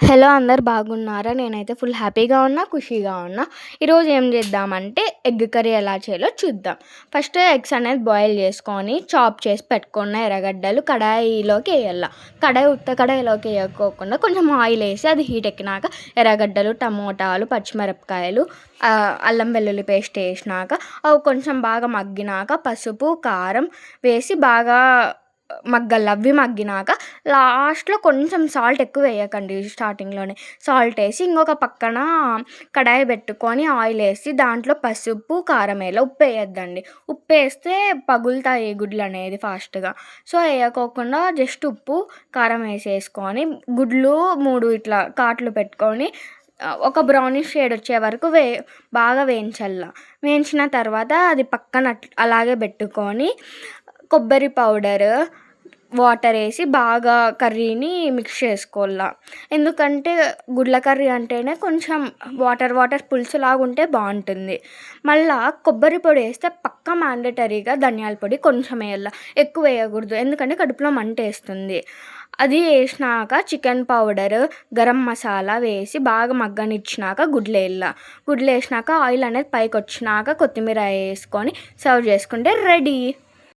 Hello అందరు బాగున్నారా? నేనైతే ఫుల్ హ్యాపీగా ఉన్నా, ఖుషీగా ఉన్నా. ఈరోజు ఏం చేద్దామంటే ఎగ్ కర్రీ ఎలా చేయాలో చూద్దాం. ఫస్ట్ ఎగ్స్ అనేది బాయిల్ చేసుకొని చాప్ చేసి పెట్టుకున్న ఎర్రగడ్డలు కడాయిలోకి వేయాల. కడాయిలోకి వేయకోకుండా కొంచెం ఆయిల్ వేసి అది హీట్ ఎక్కినాక ఎర్రగడ్డలు, టమోటాలు, పచ్చిమిరపకాయలు, అల్లం వెల్లుల్లి పేస్ట్ వేసినాక అవి కొంచెం బాగా మగ్గినాక పసుపు, కారం వేసి బాగా మగ్గినాక లాస్ట్లో కొంచెం సాల్ట్ ఎక్కువ వేయకండి. స్టార్టింగ్లోనే సాల్ట్ వేసి ఇంకొక పక్కన కడాయి పెట్టుకొని ఆయిల్ వేసి దాంట్లో పసుపు, కారం వేయాలి. ఉప్పు వేయద్దండి. ఉప్పు వేస్తే పగులుతాయి గుడ్లు అనేది ఫాస్ట్గా. సో వేయకోకుండా జస్ట్ ఉప్పు, కారం వేసేసుకొని గుడ్లు 3 ఇట్లా కాట్లు పెట్టుకొని ఒక బ్రౌనిష్ షేడ్ వచ్చే వరకు బాగా వేయించిన తర్వాత అది పక్కన అలాగే పెట్టుకొని కొబ్బరి పౌడర్, వాటర్ వేసి బాగా కర్రీని మిక్స్ చేసుకోవాల. ఎందుకంటే గుడ్ల కర్రీ అంటేనే కొంచెం వాటర్ పులుసులాగా ఉంటే బాగుంటుంది. మళ్ళీ కొబ్బరి పొడి వేస్తే పక్కా మ్యాండేటరీగా ధనియాల పొడి కొంచెం వేయాల, ఎక్కువ వేయకూడదు. ఎందుకంటే కడుపులో మంట వేస్తుంది. అది వేసినాక చికెన్ పౌడర్, గరం మసాలా వేసి బాగా మగ్గనిచ్చినాక గుడ్లు వేసినాక ఆయిల్ అనేది పైకి వచ్చినాక కొత్తిమీర వేసుకొని సర్వ్ చేసుకుంటే రెడీ.